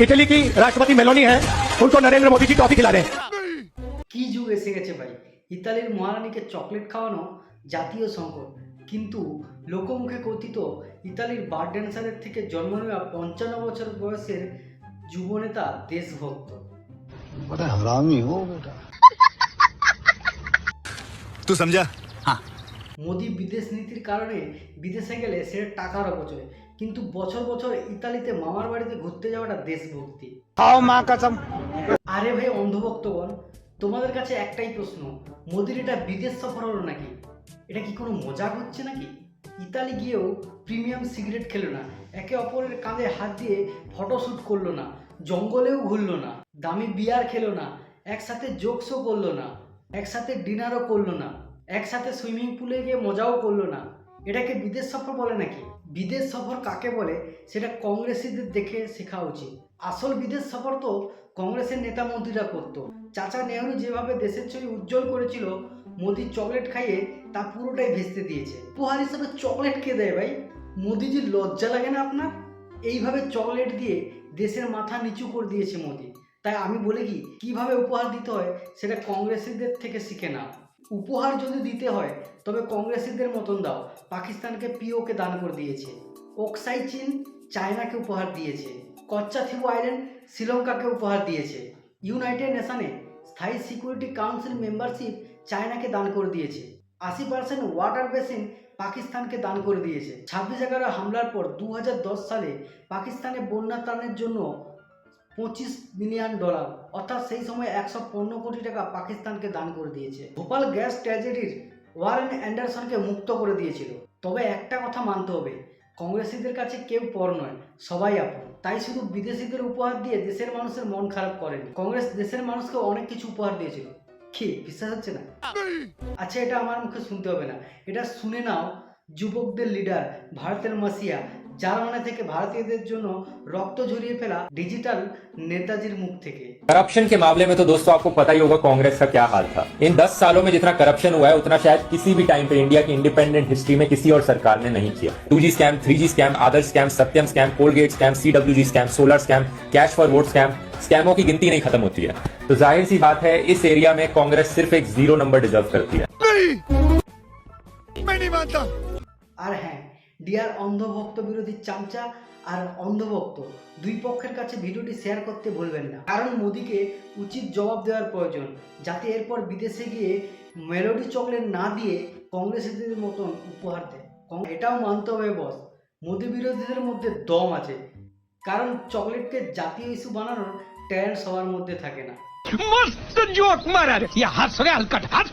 Italy की राष्ट्रपति Meloni है, उनको नरेंद्र मोदी जी टॉफी खिला रहे हैं। কি যুগ এসে গেছে ভাই, ইতালির মহারানীকে চকলেট খাওয়ানো জাতীয় সংকট, কিন্তু লোকমুখে কথিত ইতালির বার ড্যান্সারের থেকে জন্ম নেওয়া 55 বছর বয়সের যুবনেতা দেশভক্ত। बड़ा हरामी हो बेटा। तू समझा? हाँ। মোদি বিদেশ নীতির কারণে বিদেশে গেলে সেটা টাকার অপচয়, কিন্তু বছর বছর ইতালিতে মামার বাড়িতে ঘুরতে যাওয়াটা দেশভক্তি। আরে ভাই অন্ধভক্তগণ, তোমাদের কাছে একটাই প্রশ্ন, মোদির এটা বিদেশ সফর হলো নাকি? এটা কি কোনো মজাক হচ্ছে নাকি? ইতালি গিয়েও প্রিমিয়াম সিগারেট খেলো না, একে অপরের কাঁধে হাত দিয়ে ফটোশ্যুট করলো না, জঙ্গলেও ঘুরলো না, দামি বিয়ার খেলো না, একসাথে জোকসও করলো না, একসাথে ডিনারও করলো না, একসাথে সুইমিং পুলে গিয়ে মজাও করলো না। এটাকে বিদেশ সফর বলে নাকি? বিদেশ সফর কাকে বলে সেটা কংগ্রেসীদের দেখে শেখা উচিত। আসল বিদেশ সফর তো কংগ্রেসের নেতা মন্ত্রীরা করতো। চাচা নেহরু যেভাবে দেশের ছবি উজ্জ্বল করেছিল, মোদি চকলেট খাইয়ে তা পুরোটাই ভেস্তে দিয়েছে। উপহার হিসেবে চকলেট কে দেয় ভাই? মোদিজির লজ্জা লাগে না আপনার? এইভাবে চকলেট দিয়ে দেশের মাথা নিচু করে দিয়েছে মোদি। তাই আমি বলি কি, কিভাবে উপহার দিতে হয় সেটা কংগ্রেসীদের থেকে শিখে নাও। উপহার যদি দিতে হয় তবে কংগ্রেসীদের মতন দাও। পাকিস্তানকে পিওকে দান করে দিয়েছে, অক্সাই চীন চায়নাকে উপহার দিয়েছে, কচ্ছাথিবু আইল্যান্ড শ্রীলঙ্কাকে উপহার দিয়েছে, ইউনাইটেড নেশনে স্থায়ী সিকিউরিটি কাউন্সিল মেম্বারশিপ চায়নাকে দান করে দিয়েছে, 80% ওয়াটার বেসিন পাকিস্তানকে দান করে দিয়েছে। 26/11 হামলার পর 2010 সালে পাকিস্তানে বন্যা ত্রাণের জন্য $25 মিলিয়ন, অর্থাৎ সেই সময় 115 কোটি টাকা পাকিস্তানকে দান করে দিয়েছে। ভোপাল গ্যাস ট্র্যাজেডির ওয়ারেন অ্যান্ডারসনকে মুক্ত করে দিয়েছিল। তবে একটা কথা মানতে হবে, কংগ্রেসীদের কাছে কেউ পর নয়, সবাই আপন। তাই শুধু বিদেশিদের উপহার দিয়ে দেশের মানুষের মন খারাপ করেনি, কংগ্রেস দেশের মানুষকে অনেক কিছু উপহার দিয়েছিল। কি বিশ্বাস হচ্ছে না? আচ্ছা, এটা আমার মুখে শুনতে হবে না, এটা শুনে নাও যুবকদের লিডার, ভারতের মাসিয়া, জার্মানি থেকে ভারতীয়দের জন্য রক্ত ঝরিয়ে ফেলা ডিजिटल नेताजीर मुख থেকে। करप्शन के मामले में तो दोस्तों आपको पता ही होगा कांग्रेस का क्या हाल था। इन 10 सालों में जितना करप्शन हुआ है उतना शायद किसी भी टाइम पे इंडिया की इंडिपेंडेंट हिस्ट्री में किसी और सरकार ने नहीं किया। 2G scam, 3G scam, Adarsh scam, Satyam scam, coalgate scam, CWG scam, solar scam, cash for vote scam, स्कैमों की गिनती नहीं खत्म होती है। तो जाहिर सी बात है इस एरिया में कांग्रेस सिर्फ एक 0 नंबर डिजर्व करती है। मैं नहीं मानता। আর হ্যাঁ, ডিয়ার অন্ধভক্ত বিরোধী চামচা আর অন্ধভক্ত দুই পক্ষের কাছে ভিডিওটি শেয়ার করতে ভুলবেন না, কারণ মোদিকে উচিত জবাব দেওয়ার প্রয়োজন, যাতে এরপর বিদেশে গিয়ে মেলোডি চকলেট না দিয়ে কংগ্রেসীদের মতন উপহার দেয়। এটাও মানতে হবে বস, মোদি বিরোধীদের মধ্যে দম আছে, কারণ চকলেটকে জাতীয় ইস্যু বানানোর ট্যালেন্ট সবার মধ্যে থাকে না। मस्त जोक मारा रे, ये हंस रे हलकट हंस।